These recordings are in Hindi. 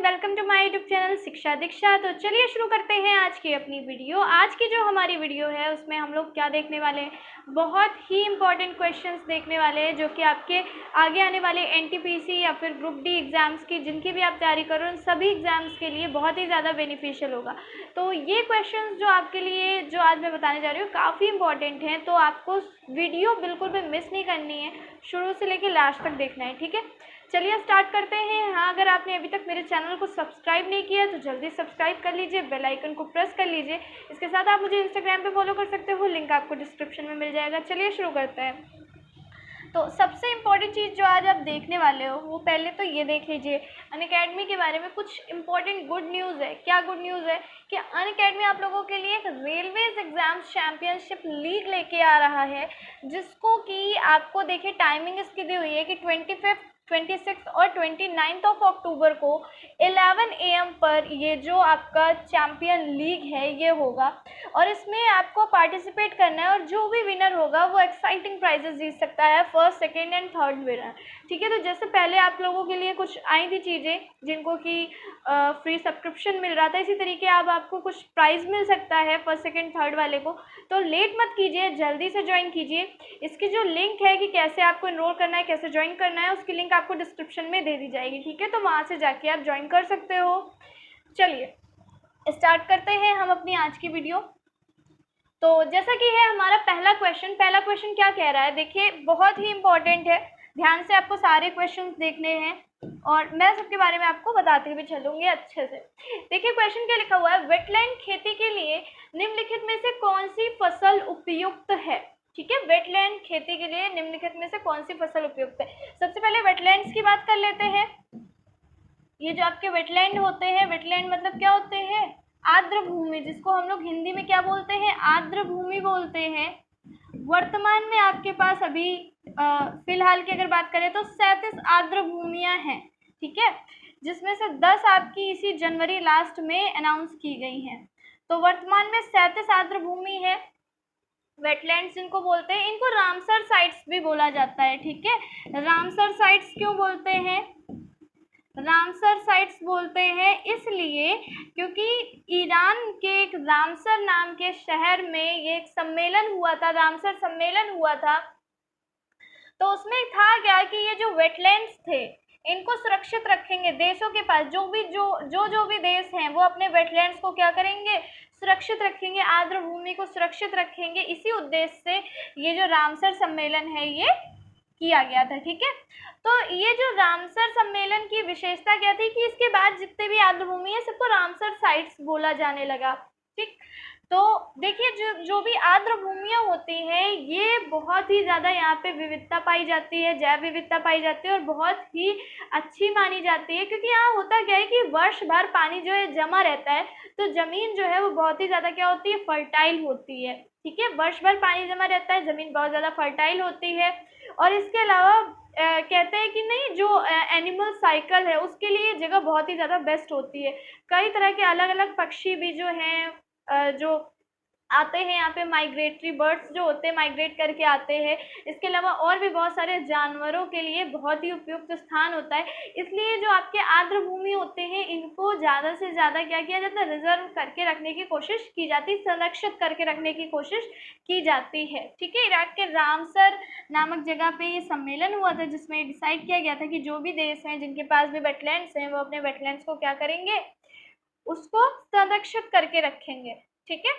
Welcome to my YouTube channel Shiksha Diksha. तो चलिए शुरू करते हैं आज की अपनी वीडियो। आज की जो हमारी वीडियो है उसमें हम लोग क्या देखने वाले हैं, बहुत ही इंपॉर्टेंट क्वेश्चंस देखने वाले हैं जो कि आपके आगे आने वाले एनटीपीसी या फिर ग्रुप डी एग्ज़ाम्स की जिनकी भी आप तैयारी करो उन सभी एग्ज़ाम्स के लिए बहुत ही ज़्यादा बेनिफिशियल होगा। तो ये क्वेश्चंस जो आपके लिए जो आज मैं बताने जा रही हूँ काफ़ी इंपॉर्टेंट हैं, तो आपको वीडियो बिल्कुल भी मिस नहीं करनी है, शुरू से लेकर लास्ट तक देखना है। ठीक है, चलिए स्टार्ट करते हैं। हाँ, अगर आपने अभी तक मेरे चैनल को सब्सक्राइब नहीं किया तो जल्दी सब्सक्राइब कर लीजिए, बेल आइकन को प्रेस कर लीजिए। इसके साथ आप मुझे इंस्टाग्राम पे फॉलो कर सकते हो, लिंक आपको डिस्क्रिप्शन में मिल जाएगा। चलिए शुरू करते हैं। तो सबसे इम्पॉर्टेंट चीज़ जो आज आप देखने वाले हो वो पहले तो ये देख लीजिए, अनअकैडमी के बारे में कुछ इम्पॉर्टेंट गुड न्यूज़ है। क्या गुड न्यूज़ है कि अनअकैडमी आप लोगों के लिए एक रेलवेज एग्जाम चैम्पियनशिप लीग लेके आ रहा है, जिसको कि आपको देखिए टाइमिंग इसकी दी हुई है कि 25, 26 और 29 ऑफ अक्टूबर को 11 AM पर ये जो आपका चैम्पियन लीग है ये होगा और इसमें आपको पार्टिसिपेट करना है और जो भी विनर होगा वो एक्साइटिंग प्राइजेस जीत सकता है, first, second and third winner. ठीक है, तो जैसे पहले आप लोगों के लिए कुछ आई थी चीज़ें जिनको कि फ्री सब्सक्रिप्शन मिल रहा था, इसी तरीके अब आपको कुछ प्राइज़ मिल सकता है फर्स्ट, सेकेंड, थर्ड वाले को। तो लेट मत कीजिए, जल्दी से ज्वाइन कीजिए। इसकी जो लिंक है कि कैसे आपको इनरोल करना है, कैसे ज्वाइन करना है, उसकी लिंक आपको डिस्क्रिप्शन में दे दी जाएगी। ठीक है, तो वहाँ से जाके आप ज्वाइन कर सकते हो। चलिए स्टार्ट करते हैं हम अपनी आज की वीडियो। तो जैसा कि है हमारा पहला क्वेश्चन क्या कह रहा है, देखिए बहुत ही इंपॉर्टेंट है, ध्यान से आपको सारे क्वेश्चंस देखने हैं और मैं सबके बारे में आपको बताते हुए चलूंगी अच्छे से। देखिए क्वेश्चन क्या लिखा हुआ है, वेटलैंड खेती के लिए निम्नलिखित में से कौन सी फसल उपयुक्त है। ठीक है, वेटलैंड खेती के लिए निम्नलिखित में से कौन सी फसल उपयुक्त है। सबसे पहले वेटलैंड्स की बात कर लेते हैं। ये जो आपके वेटलैंड होते हैं, वेटलैंड मतलब क्या होते हैं, आर्द्र भूमि, जिसको हम लोग हिंदी में क्या बोलते हैं, आर्द्र भूमि बोलते हैं। वर्तमान में आपके पास अभी फिलहाल की अगर बात करें तो 37 आर्द्र भूमियां हैं। ठीक है, जिसमें से 10 आपकी इसी जनवरी लास्ट में अनाउंस की गई हैं। तो वर्तमान में 37 आर्द्र भूमि है। वेटलैंड्स इनको बोलते हैं, इनको रामसर साइट्स भी बोला जाता है। ठीक है, रामसर साइट्स क्यों बोलते हैं, रामसर साइट्स बोलते हैं इसलिए क्योंकि ईरान के एक रामसर नाम के शहर में ये एक सम्मेलन हुआ था, रामसर सम्मेलन हुआ था। तो उसमें था क्या कि ये जो वेटलैंड्स थे इनको सुरक्षित रखेंगे, देशों के पास जो भी देश हैं वो अपने वेटलैंड्स को क्या करेंगे, सुरक्षित रखेंगे, आर्द्र भूमि को सुरक्षित रखेंगे। इसी उद्देश्य से ये जो रामसर सम्मेलन है ये किया गया था। ठीक है, तो ये जो रामसर सम्मेलन की विशेषता क्या थी कि इसके बाद जितने भी आर्द्र भूमि है सबको रामसर साइट्स बोला जाने लगा। ठीक, तो देखिए जो भी आर्द्र भूमियाँ होती हैं ये बहुत ही ज़्यादा यहाँ पे विविधता पाई जाती है, जैव विविधता पाई जाती है और बहुत ही अच्छी मानी जाती है, क्योंकि यहाँ होता क्या है कि वर्ष भर पानी जो है जमा रहता है, तो ज़मीन जो है वो बहुत ही ज़्यादा क्या होती है, फर्टाइल होती है। ठीक है, वर्ष भर पानी जमा रहता है, ज़मीन बहुत ज़्यादा फर्टाइल होती है। और इसके अलावा कहते हैं कि नहीं, जो एनिमल साइकिल है उसके लिए जगह बहुत ही ज़्यादा बेस्ट होती है। कई तरह के अलग अलग पक्षी भी जो हैं जो आते हैं यहाँ पे, माइग्रेटरी बर्ड्स जो होते हैं माइग्रेट करके आते हैं। इसके अलावा और भी बहुत सारे जानवरों के लिए बहुत ही उपयुक्त स्थान होता है। इसलिए जो आपके आर्द्र भूमि होते हैं इनको ज़्यादा से ज़्यादा क्या किया जाता है, रिजर्व करके रखने की कोशिश की जाती है, संरक्षित करके रखने की कोशिश की जाती है। ठीक है, इराक के रामसर नामक जगह पे ये सम्मेलन हुआ था जिसमें डिसाइड किया गया था कि जो भी देश हैं जिनके पास भी वेटलैंड्स हैं वो अपने वेटलैंड्स को क्या करेंगे, उसको संरक्षित करके रखेंगे। ठीक है,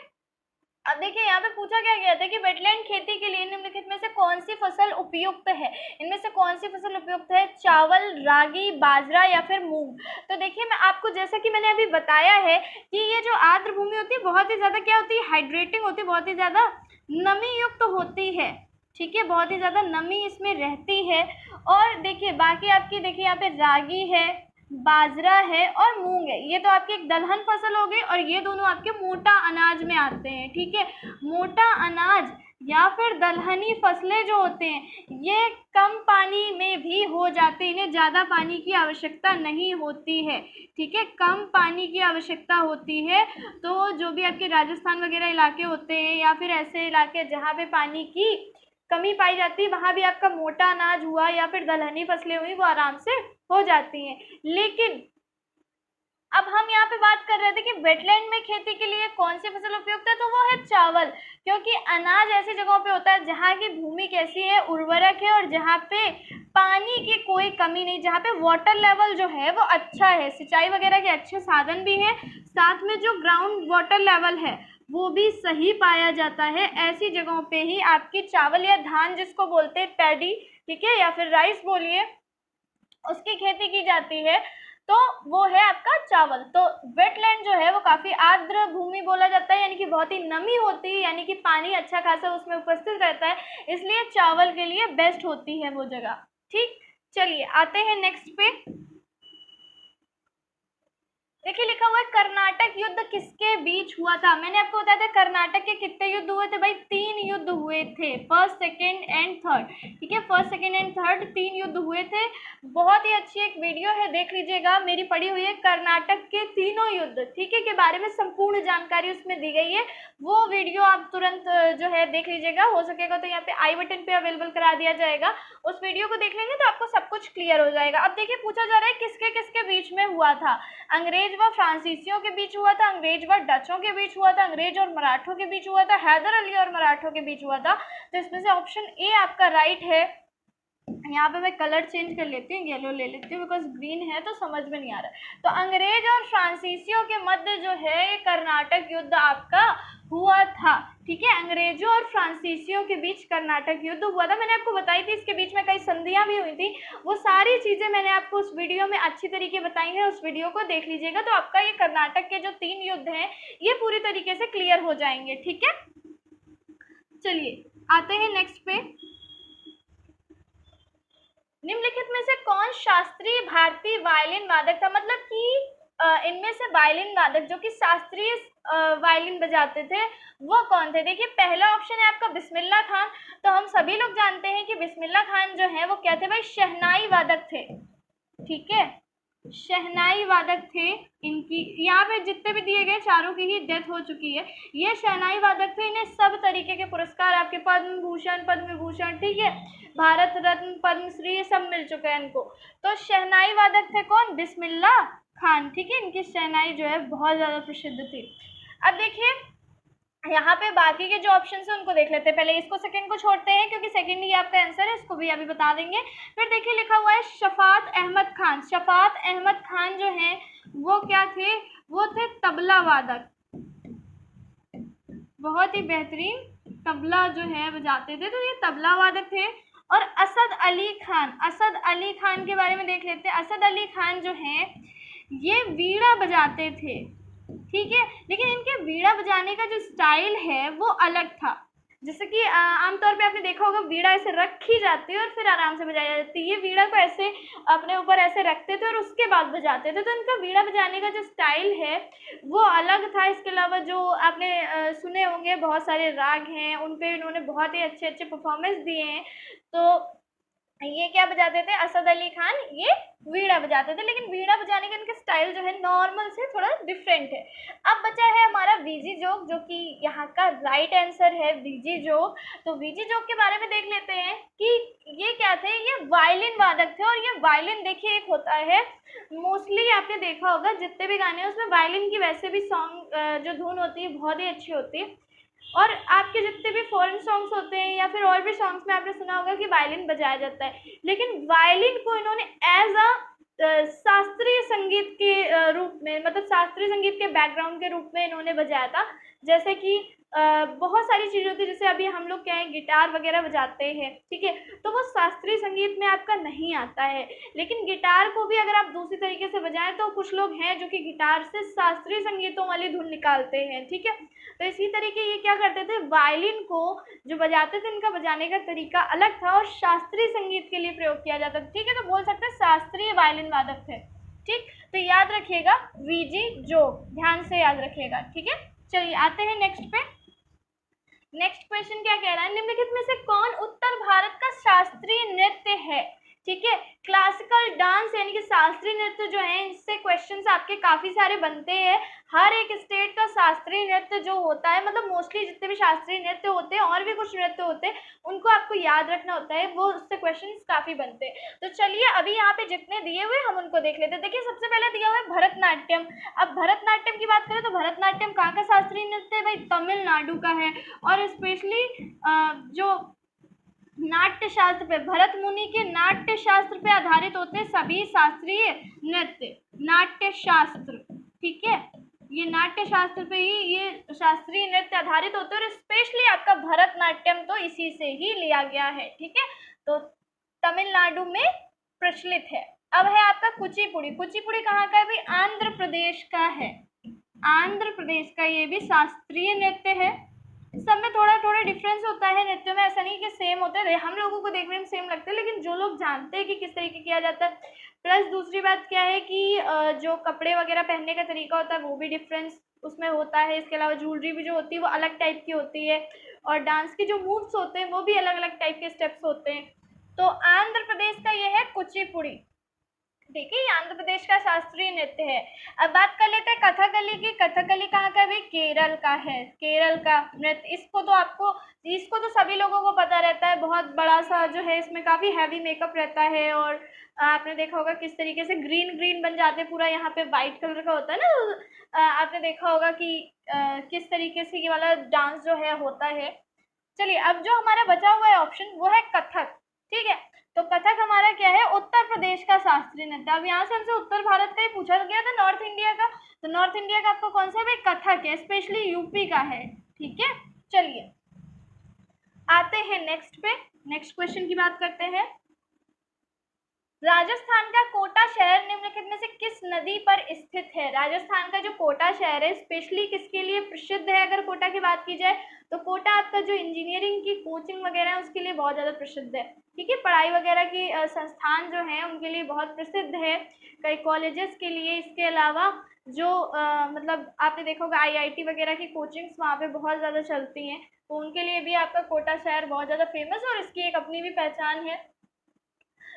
अब देखिए यहाँ पे पूछा क्या गया था कि वेटलैंड खेती के लिए निम्नलिखित में से कौन सी फसल उपयुक्त है। इनमें से कौन सी फसल उपयुक्त है, चावल, रागी, बाजरा या फिर मूंग। तो देखिए मैं आपको जैसा कि मैंने अभी बताया है कि ये जो आर्द्र भूमि होती है बहुत ही ज़्यादा क्या होती है, हाइड्रेटिंग होती है, बहुत ही ज़्यादा नमी युक्त होती है। ठीक है, बहुत ही ज़्यादा नमी इसमें रहती है। और देखिए बाकी आपकी देखिए यहाँ पे रागी है, बाजरा है और मूंग है, ये तो आपकी एक दलहन फसल हो गई और ये दोनों आपके मोटा अनाज में आते हैं। ठीक है, मोटा अनाज या फिर दलहनी फसलें जो होते हैं ये कम पानी में भी हो जाते हैं, इन्हें ज़्यादा पानी की आवश्यकता नहीं होती है। ठीक है, कम पानी की आवश्यकता होती है। तो जो भी आपके राजस्थान वगैरह इलाके होते हैं या फिर ऐसे इलाके जहाँ पे पानी की कमी पाई जाती है वहाँ भी आपका मोटा अनाज हुआ या फिर दलहनी फसलें हुई वो आराम से हो जाती हैं। लेकिन पे बात कर रहे थे कि वेटलैंड में खेती के लिए कौन सी फसल उपयुक्त है, तो वो है चावल, क्योंकि अनाज ऐसी जगहों पे होता है जहाँ की भूमि कैसी है, उर्वरक है, और जहाँ पे पानी की कोई कमी नहीं, जहाँ पे वाटर लेवल जो है वो अच्छा है, सिंचाई वगैरह के अच्छे साधन भी हैं, साथ में जो ग्राउंड वाटर लेवल है वो भी सही पाया जाता है। ऐसी जगहों पे ही आपकी चावल या धान जिसको बोलते हैं पैडी, ठीक है, या फिर राइस बोलिए, उसकी खेती की जाती है, तो वो है आपका चावल। तो वेटलैंड जो है वो काफी आर्द्र भूमि बोला जाता है, यानी कि बहुत ही नमी होती है, यानी कि पानी अच्छा खासा उसमें उपस्थित रहता है, इसलिए चावल के लिए बेस्ट होती है वो जगह। ठीक, चलिए आते हैं नेक्स्ट पे। देखिए लिखा हुआ है कर्नाटक युद्ध किसके बीच हुआ था। मैंने आपको बताया था कर्नाटक के कितने युद्ध हुए थे भाई, 3 युद्ध हुए थे, फर्स्ट सेकंड एंड थर्ड, ठीक है, फर्स्ट सेकंड एंड थर्ड 3 युद्ध हुए थे। बहुत ही अच्छी एक वीडियो है, देख लीजिएगा, मेरी पड़ी हुई है, कर्नाटक के तीनों युद्ध, ठीक है, के बारे में संपूर्ण जानकारी उसमें दी गई है। वो वीडियो आप तुरंत जो है देख लीजिएगा, हो सकेगा तो यहाँ पे आई बटन पे अवेलेबल करा दिया जाएगा, उस वीडियो को देख लेंगे तो आपको सब कुछ क्लियर हो जाएगा। अब देखिए पूछा जा रहा है किसके किसके बीच में हुआ था। अंग्रेज व फ्रांसीसियों के बीच हुआ था, अंग्रेज व डचों के बीच हुआ था, अंग्रेज और मराठों के बीच हुआ था, हैदर अली और मराठों के बीच हुआ था। तो इसमें से ऑप्शन ए आपका राइट है। यहाँ पे मैं कलर चेंज कर लेती हूँ, येलो ले लेती हूँ, बिकॉज ग्रीन है तो समझ में नहीं आ रहा है। तो अंग्रेज और फ्रांसीसियों के मध्य जो है ये कर्नाटक युद्ध आपका हुआ था, ठीक है, अंग्रेजों और फ्रांसीसियों के बीच कर्नाटक युद्ध हुआ था। मैंने आपको बताई थी, इसके बीच में कई संधियां भी हुई थी, वो सारी चीजें मैंने आपको उस वीडियो में अच्छी तरीके बताई हैं, उस वीडियो को देख लीजिएगा, तो आपका ये कर्नाटक के जो 3 युद्ध हैं ये पूरी तरीके से क्लियर हो जाएंगे, ठीक है। चलिए आते हैं नेक्स्ट पे। निम्नलिखित में से कौन शास्त्रीय भारतीय वायलिन वादक था, मतलब कि इनमें से वायलिन वादक जो कि शास्त्रीय वायलिन बजाते थे वो कौन थे। देखिए पहला ऑप्शन है आपका बिस्मिल्ला खान, तो हम सभी लोग जानते हैं कि बिस्मिल्ला खान जो है वो क्या थे भाई, शहनाई वादक थे, ठीक है, शहनाई वादक थे। इनकी यहाँ पे जितने भी दिए गए चारों की ही डेथ हो चुकी है। ये शहनाई वादक थे, इन्हें सब तरीके के पुरस्कार आपके पद्म भूषण, पद्म विभूषण, ठीक है, भारत रत्न, पद्मश्री, ये सब मिल चुका है इनको। तो शहनाई वादक थे कौन, बिस्मिल्ला खान, ठीक है, इनकी शहनाई जो है बहुत ज्यादा प्रसिद्ध थी। अब देखिए यहाँ पे बाकी के जो ऑप्शन है उनको देख लेते हैं, पहले इसको सेकंड को छोड़ते हैं क्योंकि सेकंड ही आपका आंसर है, इसको भी अभी बता देंगे। फिर देखिए लिखा हुआ है शफात अहमद खान। शफात अहमद खान जो है वो क्या थे, वो थे तबला वादक, बहुत ही बेहतरीन तबला जो है बजाते थे, तो ये तबला वादक थे। और असद अली खान, असद अली खान के बारे में देख लेते हैं। असद अली खान जो है ये वीणा बजाते थे, ठीक है, लेकिन इनके वीणा बजाने का जो स्टाइल है वो अलग था। जैसे कि आमतौर पे आपने देखा होगा वीणा ऐसे रखी जाती है और फिर आराम से बजाई जाती है, ये वीणा को ऐसे अपने ऊपर ऐसे रखते थे और उसके बाद बजाते थे, तो इनका वीणा बजाने का जो स्टाइल है वो अलग था। इसके अलावा जो आपने सुने होंगे बहुत सारे राग हैं, उन पे इन्होंने बहुत ही अच्छे अच्छे परफॉर्मेंस दिए हैं। तो ये क्या बजाते थे, असद अली खान ये वीणा बजाते थे, लेकिन वीणा बजाने का इनका स्टाइल जो है नॉर्मल से थोड़ा डिफरेंट है। अब बचा है हमारा वीजी जोग, जो कि यहाँ का राइट आंसर है वीजी जोग। तो वीजी जोग के बारे में देख लेते हैं कि ये क्या थे, ये वायलिन वादक थे। और ये वायलिन देखिए एक होता है, मोस्टली आपने देखा होगा जितने भी गाने हैं उसमें वायलिन की वैसे भी सॉन्ग जो धुन होती है बहुत ही अच्छी होती है। और आपके जितने भी फॉरेन सॉन्ग्स होते हैं या फिर और भी सॉन्ग्स में आपने सुना होगा कि वायलिन बजाया जाता है, लेकिन वायलिन को इन्होंने एज अ शास्त्रीय संगीत के रूप में, मतलब शास्त्रीय संगीत के बैकग्राउंड के रूप में इन्होंने बजाया था। जैसे कि बहुत सारी चीज़ें होती है, जैसे अभी हम लोग क्या है गिटार वगैरह बजाते हैं, ठीक है, तो वो शास्त्रीय संगीत में आपका नहीं आता है, लेकिन गिटार को भी अगर आप दूसरी तरीके से बजाएं तो कुछ लोग हैं जो कि गिटार से शास्त्रीय संगीतों वाली धुन निकालते हैं, ठीक है। तो इसी तरीके ये क्या करते थे, वायलिन को जो बजाते थे इनका बजाने का तरीका अलग था और शास्त्रीय संगीत के लिए प्रयोग किया जाता था, ठीक है, तो बोल सकते हैं शास्त्रीय वायलिन वादक थे, ठीक। तो याद रखिएगा वीजी जोग, ध्यान से याद रखिएगा, ठीक है। चलिए आते हैं नेक्स्ट पे। नेक्स्ट क्वेश्चन क्या कह रहा है, निम्नलिखित में से कौन उत्तर भारत का शास्त्रीय नृत्य है। ठीक है। क्लासिकल डांस यानी कि शास्त्रीय नृत्य जो है, इससे क्वेश्चंस आपके काफ़ी सारे बनते हैं। हर एक स्टेट का शास्त्रीय नृत्य जो होता है, मतलब मोस्टली जितने भी शास्त्रीय नृत्य होते हैं और भी कुछ नृत्य होते हैं, उनको आपको याद रखना होता है, वो उससे क्वेश्चंस काफ़ी बनते हैं। तो चलिए अभी यहाँ पे जितने दिए हुए हम उनको देख लेते हैं। देखिए सबसे पहले दिया हुआ है भरतनाट्यम। अब भरतनाट्यम की बात करें तो भरतनाट्यम कहाँ का शास्त्रीय नृत्य है भाई? तमिलनाडु का है। और स्पेशली जो नाट्य शास्त्र पे, भरत मुनि के नाट्य शास्त्र पे आधारित होते हैं सभी शास्त्रीय नृत्य, नाट्य शास्त्र, ठीक है। ये नाट्य शास्त्र पे ही ये शास्त्रीय नृत्य आधारित होते हैं और स्पेशली आपका भरतनाट्यम तो इसी से ही लिया गया है, ठीक है। तो तमिलनाडु में प्रचलित है। अब है आपका कुचिपुड़ी। कुचिपुड़ी कहाँ का है भाई? आंध्र प्रदेश का है। आंध्र प्रदेश का ये भी शास्त्रीय नृत्य है। सब में थोड़ा थोड़ा डिफरेंस होता है नृत्यों में, ऐसा नहीं कि सेम होता है, हम लोगों को देखने में सेम लगता है, लेकिन जो लोग जानते हैं कि किस तरीके किया जाता है। प्लस दूसरी बात क्या है कि जो कपड़े वगैरह पहनने का तरीका होता है वो भी डिफरेंस उसमें होता है। इसके अलावा ज्वेलरी भी जो होती है वो अलग टाइप की होती है, और डांस के जो मूव्स होते हैं वो भी अलग अलग टाइप के स्टेप्स होते हैं। तो आंध्र प्रदेश का ये है कुचिपुड़ी, देखिए ये आंध्र प्रदेश का शास्त्रीय नृत्य है। अब बात कर लेते हैं कथकली की। कथकली कहाँ का भी? केरल का है। केरल का नृत्य, इसको तो सभी लोगों को पता रहता है। बहुत बड़ा सा जो है, इसमें काफी हैवी मेकअप रहता है, और आपने देखा होगा किस तरीके से ग्रीन ग्रीन बन जाते हैं, पूरा यहाँ पे व्हाइट कलर का होता है ना। आपने देखा होगा कि किस तरीके से ये वाला डांस जो है होता है। चलिए अब जो हमारा बचा हुआ है ऑप्शन वो है कथक, ठीक है। तो कथक हमारा क्या है? उत्तर प्रदेश का शास्त्रीय नृत्य। अब यहाँ से हमसे उत्तर भारत का ही पूछा गया था, नॉर्थ इंडिया का। तो नॉर्थ इंडिया का आपको कौन सा भाई? कथक है, स्पेशली यूपी का है, ठीक है। चलिए आते हैं नेक्स्ट पे, नेक्स्ट क्वेश्चन की बात करते हैं। राजस्थान का कोटा शहर निम्नलिखित में से किस नदी पर स्थित है? राजस्थान का जो कोटा शहर है स्पेशली किसके लिए प्रसिद्ध है? अगर कोटा की बात की जाए तो कोटा आपका जो इंजीनियरिंग की कोचिंग वगैरह है उसके लिए बहुत ज़्यादा प्रसिद्ध है, ठीक है। पढ़ाई वगैरह की संस्थान जो है उनके लिए बहुत प्रसिद्ध है, कई कॉलेजेस के लिए। इसके अलावा जो मतलब आपने देखा होगा IIT वगैरह की कोचिंग्स वहाँ पे बहुत ज़्यादा चलती हैं, तो उनके लिए भी आपका कोटा शहर बहुत ज़्यादा फेमस है और इसकी एक अपनी भी पहचान है।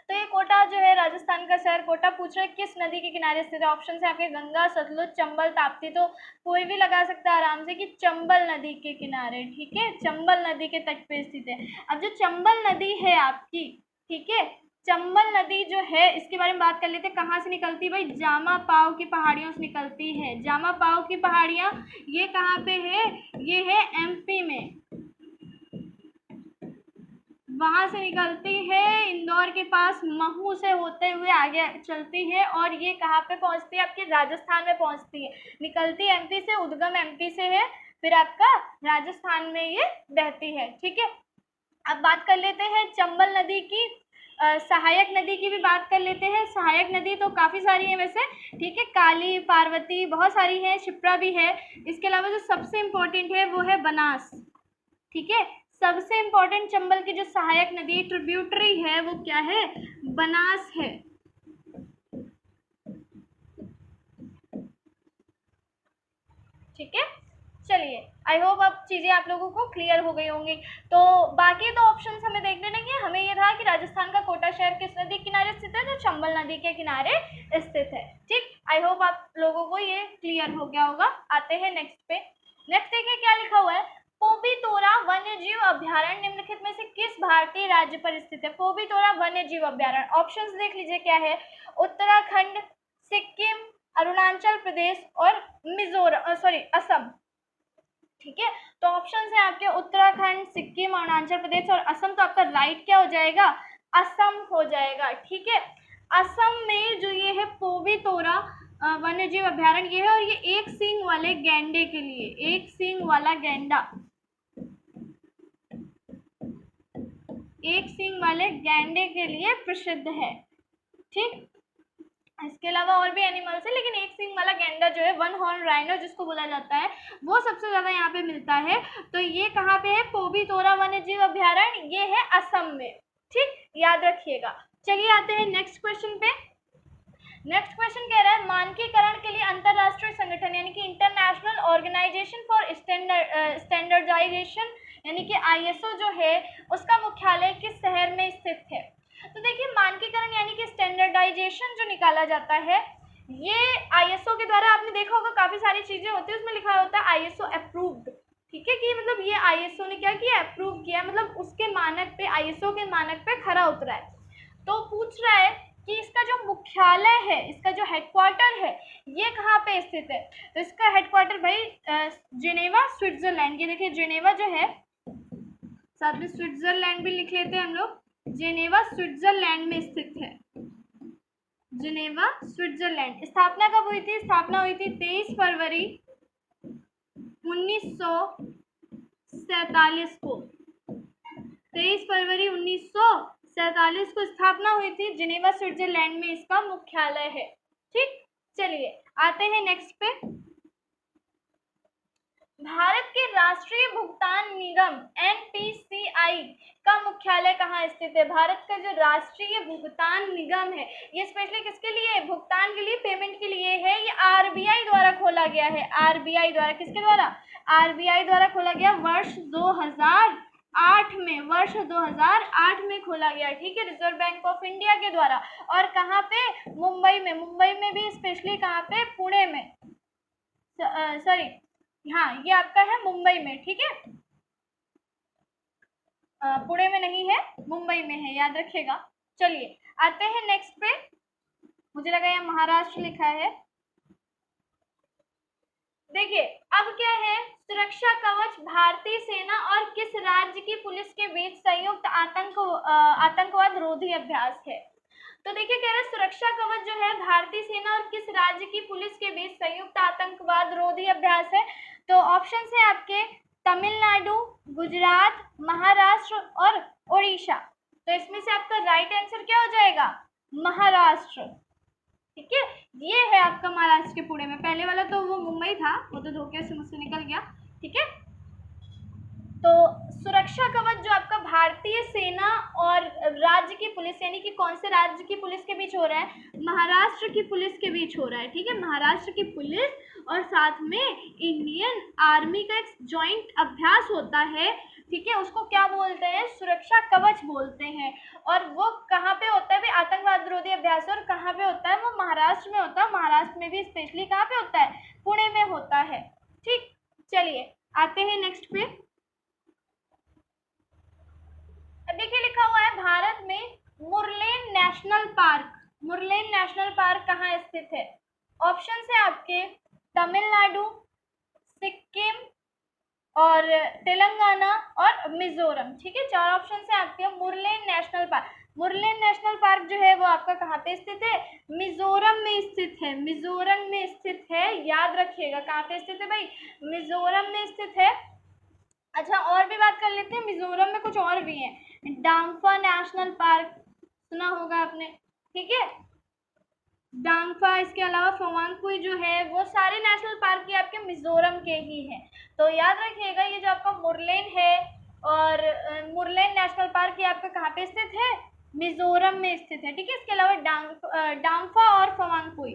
तो ये कोटा जो है, राजस्थान का शहर कोटा पूछ रहा है किस नदी के किनारे स्थित है? ऑप्शन है आपके गंगा, सतलुज, चंबल, ताप्ती। तो कोई भी लगा सकता है आराम से कि चंबल नदी के किनारे, ठीक है, चंबल नदी के तट पे स्थित है। अब जो चंबल नदी है आपकी, ठीक है, चंबल नदी जो है इसके बारे में बात कर लेते हैं। कहाँ से निकलती है भाई? जामा पाव की पहाड़ियों से निकलती है। जामा पाव की पहाड़ियाँ ये कहाँ पे है? ये है MP में, वहां से निकलती है इंदौर के पास, महू से होते हुए आगे चलती है, और ये कहाँ पे पहुंचती है? आपके राजस्थान में पहुंचती है। निकलती MP से, उद्गम MP से है, फिर आपका राजस्थान में ये बहती है, ठीक है। अब बात कर लेते हैं चंबल नदी की। सहायक नदी की भी बात कर लेते हैं। सहायक नदी तो काफ़ी सारी है वैसे, ठीक है, काली, पार्वती, बहुत सारी है, क्षिप्रा भी है। इसके अलावा जो सबसे इम्पोर्टेंट है वो है बनास, ठीक है। सबसे इम्पोर्टेंट चंबल की जो सहायक नदी ट्रिब्यूटरी है वो क्या है? बनास है, ठीक है। चलिए आई होप अब चीज़ें आप लोगों को क्लियर हो गई होंगी। तो बाकी दो ऑप्शंस हमें देखने नहीं है। हमें ये था कि राजस्थान का कोटा शहर किस नदी के किनारे स्थित है? जो चंबल नदी के किनारे स्थित है, ठीक। आई होप आप लोगों को ये क्लियर हो गया होगा। आते हैं नेक्स्ट पे। नेक्स्ट देखिए क्या लिखा हुआ है। पोबीतोरा वन्यजीव अभ्यारण्य निम्नलिखित में से किस भारतीय राज्य पर स्थित है? पोबीतोरा वन्यजीव अभ्यारण्य, ऑप्शंस देख लीजिए क्या है? उत्तराखंड, सिक्किम, अरुणाचल प्रदेश और असम, ठीक है। तो ऑप्शन है आपके उत्तराखंड, सिक्किम, अरुणाचल प्रदेश और असम। तो आपका राइट क्या हो जाएगा? असम हो जाएगा, ठीक है। असम में जो ये है पोबीतोरा वन्यजीव अभ्यारण्य ये है, और ये एक सींग वाले गैंडे के लिए, एक सींग वाला गैंडा, एक सींग वाले गैंडे के लिए प्रसिद्ध है, ठीक। इसके अलावा और भी एनिमल्स है, लेकिन एक सींग वाला गैंडा जो है, वन हॉर्न राइनो जिसको बोला जाता है, वो सबसे ज्यादा यहाँ पे मिलता है। तो ये कहाँ पे है? पोबीतोरा वन्यजीव अभ्यारण्य, ये है असम में, ठीक, याद रखिएगा। चलिए आते हैं नेक्स्ट क्वेश्चन पे। नेक्स्ट क्वेश्चन कह रहा है मानकीकरण के लिए अंतरराष्ट्रीय संगठन यानी कि इंटरनेशनल ऑर्गेनाइजेशन फॉर स्टैंडर्डाइजेशन यानी कि ISO जो है उसका मुख्यालय किस शहर में स्थित है? तो देखिए मानकीकरण यानी कि स्टैंडर्डाइजेशन जो निकाला जाता है, ये आईएसओ के द्वारा, आपने देखा होगा काफी सारी चीजें होती है उसमें लिखा होता है आईएसओ अप्रूव्ड, ठीक है, कि मतलब ये आईएसओ ने क्या किया, अप्रूव किया, मतलब उसके मानक पे, आईएसओ के मानक पे खरा उतरा है। तो पूछ रहा है कि इसका जो मुख्यालय है, इसका जो हेडक्वार्टर है, ये कहाँ पे स्थित है। तो इसका हेडक्वार्टर भाई जिनेवा स्विट्जरलैंड, ये देखिए जिनेवा जो है, साथ में स्विट्जरलैंड भी लिख लेते हैं हम लोग, जिनेवा स्विट्जरलैंड में स्थित है। Geneva Switzerland. स्थापना कब हुई थी, स्थापना हुई थी 23 फरवरी 1947 को, 23 फरवरी 1947 को स्थापना हुई थी, जिनेवा स्विट्जरलैंड में इसका मुख्यालय है। ठीक, चलिए आते हैं नेक्स्ट पे। भारत के राष्ट्रीय भुगतान निगम एनपीसीआई का मुख्यालय कहाँ स्थित है। भारत का जो राष्ट्रीय भुगतान निगम है, ये स्पेशली किसके लिए, भुगतान के लिए, पेमेंट के लिए है। ये आरबीआई द्वारा खोला गया है, आरबीआई द्वारा, किसके द्वारा, आरबीआई द्वारा खोला गया, वर्ष 2008 में, वर्ष 2008 में खोला गया, ठीक है, रिजर्व बैंक ऑफ इंडिया के द्वारा। और कहाँ पे, मुंबई में, मुंबई में भी स्पेशली कहाँ पे, पुणे में, सॉरी हाँ ये आपका है मुंबई में, ठीक है, पुणे में नहीं है, मुंबई में है, याद रखिएगा। चलिए आते हैं नेक्स्ट पे, मुझे लगा यहाँ महाराष्ट्र लिखा है। देखिए अब क्या है, सुरक्षा कवच भारतीय सेना और किस राज्य की पुलिस के बीच संयुक्त आतंकवाद रोधी अभ्यास है। तो देखिए कह रहे हैं सुरक्षा कवच जो है भारतीय सेना और किस राज्य की पुलिस के बीच संयुक्त आतंकवाद रोधी अभ्यास है। तो ऑप्शन है आपके तमिलनाडु, गुजरात, महाराष्ट्र और उड़ीसा। तो इसमें से आपका राइट आंसर क्या हो जाएगा, महाराष्ट्र, ठीक है, ये है आपका महाराष्ट्र के पुणे में। पहले वाला तो वो मुंबई था, वो तो धोखे से मुझसे निकल गया, ठीक है। तो सुरक्षा कवच जो आपका भारतीय सेना और राज्य की पुलिस, यानी कि कौन से राज्य की पुलिस के बीच हो रहा है, महाराष्ट्र की पुलिस के बीच हो रहा है, ठीक है, महाराष्ट्र की पुलिस और साथ में इंडियन आर्मी का एक जॉइंट अभ्यास होता है, ठीक है, उसको क्या बोलते हैं, सुरक्षा कवच बोलते हैं। और वो कहाँ पे होता है भी, आतंकवाद विरोधी अभ्यास, और कहाँ पे होता है, वो महाराष्ट्र में होता है, महाराष्ट्र में भी स्पेशली कहाँ पे होता है, पुणे में होता है। ठीक, चलिए आते हैं नेक्स्ट पे। देखिए लिखा हुआ है भारत में Murlen national park, Murlen national park कहाँ स्थित है। ऑप्शन है आपके तमिलनाडु, सिक्किम और तेलंगाना और मिजोरम, ठीक है, चार ऑप्शन है आपके। Murlen national park, Murlen national park जो है वो आपका कहाँ पे स्थित है, मिजोरम में स्थित है, मिजोरम में स्थित है, याद रखिएगा कहाँ पे स्थित है भाई, मिजोरम में स्थित है। अच्छा और भी बात कर लेते हैं, मिजोरम में कुछ और भी है, डांगफा नेशनल पार्क सुना होगा आपने, ठीक है, डांगफा, इसके अलावा फवांगपुई जो है, वो सारे नेशनल पार्क ये आपके मिजोरम के ही हैं। तो याद रखिएगा ये जो आपका मुरलेन है और मुरलेन नेशनल पार्क ये आपका कहाँ पे स्थित है, मिजोरम में स्थित है, ठीक है। इसके अलावा डांगफा और फवांगपुई।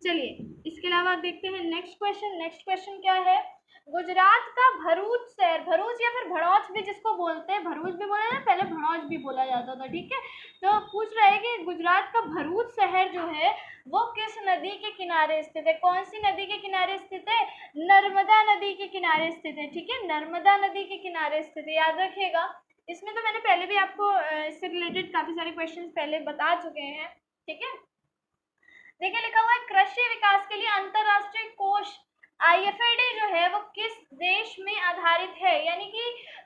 चलिए इसके अलावा देखते हैं नेक्स्ट क्वेश्चन। नेक्स्ट क्वेश्चन क्या है, गुजरात का भरूच शहर, भरूच या फिर भड़ौच भी जिसको बोलते हैं, भरूच भी बोला जाता है, पहले भड़ौच भी बोला जाता था, ठीक है। तो पूछ रहा है कि गुजरात का भरूच शहर जो है वो किस नदी के किनारे स्थित है, कौन सी नदी के किनारे स्थित है, नर्मदा नदी के किनारे स्थित है, ठीक है, नर्मदा नदी के किनारे स्थित है, याद रखिएगा। इसमें तो मैंने पहले भी आपको इससे रिलेटेड काफी सारे क्वेश्चन पहले बता चुके हैं, ठीक है। देखिए लिखा हुआ है कृषि विकास के लिए अंतरराष्ट्रीय कोष आईएफएडी जो है वो किस देश में आधारित है, यानी कि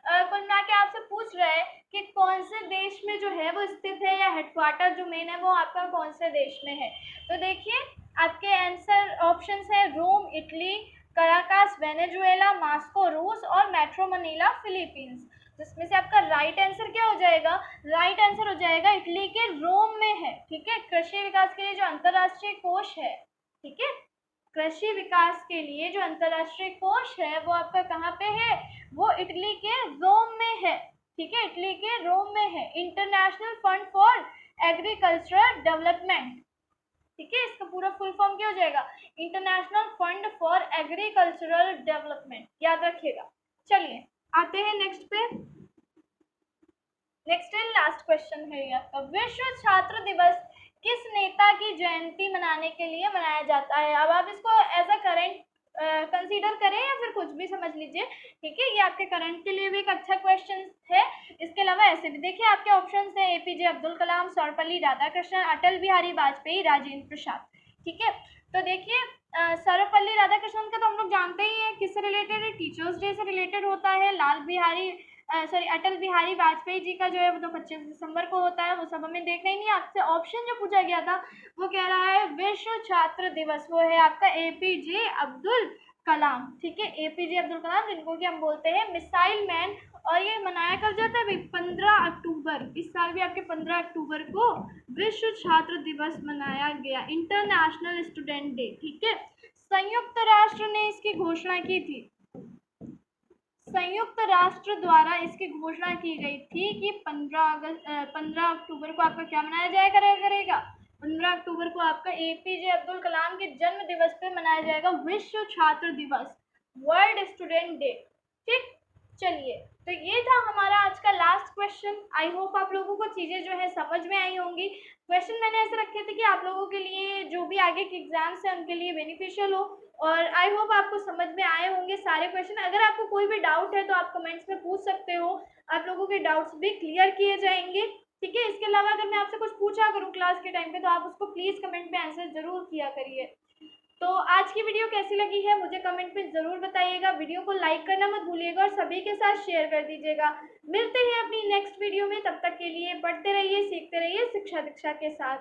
कुल मिला के आपसे पूछ रहा है कि कौन से देश में जो है वो स्थित है, या हेडक्वार्टर जो मेन है वो आपका कौन से देश में है। तो देखिए आपके आंसर ऑप्शन है Rome Italy, Caracas Venezuela, Moscow रूस और मेट्रो मनीला फिलीपींस। जिसमें से आपका राइट आंसर क्या हो जाएगा, राइट आंसर हो जाएगा इटली के रोम में है, ठीक है। कृषि विकास के लिए जो अंतरराष्ट्रीय कोष है, ठीक है, कृषि विकास के लिए जो अंतरराष्ट्रीय कोष है वो आपका कहाँ पे है, वो इटली के रोम में है, ठीक है, इटली के रोम में है। International fund for agricultural development, ठीक है, इसका पूरा फुल फॉर्म क्या हो जाएगा, international fund for agricultural development, याद रखिएगा। चलिए आते हैं नेक्स्ट पे। नेक्स्ट एंड लास्ट क्वेश्चन है ये आपका, विश्व छात्र दिवस किस नेता की जयंती मनाने के लिए मनाया जाता है? अब आप इसको एज अ करेंट कंसीडर करें या फिर कुछ भी समझ लीजिए, ठीक है। ये आपके करंट के लिए भी एक अच्छा क्वेश्चन है। इसके अलावा ऐसे भी देखिए आपके ऑप्शन है एपीजे अब्दुल कलाम, सर्वपल्ली राधाकृष्णन, अटल बिहारी वाजपेयी, राजेंद्र प्रसाद, ठीक है। तो देखिए सर्वपल्ली राधाकृष्णन का तो हम लोग जानते ही हैं किससे रिलेटेड है, टीचर्स डे से रिलेटेड होता है। अटल बिहारी वाजपेयी जी का जो है वो तो 25 दिसंबर को होता है, वो सब हमें देखना ही नहीं। आपसे ऑप्शन जो पूछा गया था वो कह रहा है विश्व छात्र दिवस, वो है आपका एपीजे अब्दुल कलाम, ठीक है। एपीजे अब्दुल कलाम जिनको कि हम बोलते हैं मिसाइल मैन। और ये मनाया कब जाता है भाई? 15 अक्टूबर। इस साल भी आपके 15 अक्टूबर को विश्व छात्र दिवस मनाया गया, इंटरनेशनल स्टूडेंट डे, ठीक है। संयुक्त राष्ट्र ने इसकी घोषणा की थी, संयुक्त राष्ट्र द्वारा इसकी घोषणा की गई थी कि 15 अक्टूबर को आपका क्या मनाया जाया करेगा? 15 अक्टूबर को आपका एपीजे अब्दुल कलाम के जन्म दिवस पे मनाया जाएगा विश्व छात्र दिवस, वर्ल्ड स्टूडेंट डे, ठीक। चलिए, तो ये था हमारा आज का लास्ट क्वेश्चन। आई होप आप लोगों को चीज़ें जो है समझ में आई होंगी। क्वेश्चन मैंने ऐसे रखे थे कि आप लोगों के लिए जो भी आगे के एग्जाम्स हैं उनके लिए बेनिफिशियल हो, और आई होप आपको समझ में आए होंगे सारे क्वेश्चन। अगर आपको कोई भी डाउट है तो आप कमेंट्स में पूछ सकते हो, आप लोगों के डाउट्स भी क्लियर किए जाएंगे, ठीक है। इसके अलावा अगर मैं आपसे कुछ पूछा करूँ क्लास के टाइम पे तो आप उसको प्लीज़ कमेंट में आंसर ज़रूर किया करिए। तो आज की वीडियो कैसी लगी है मुझे कमेंट में ज़रूर बताइएगा। वीडियो को लाइक करना मत भूलिएगा और सभी के साथ शेयर कर दीजिएगा। मिलते हैं अपनी नेक्स्ट वीडियो में, तब तक के लिए पढ़ते रहिए, सीखते रहिए शिक्षा दीक्षा के साथ।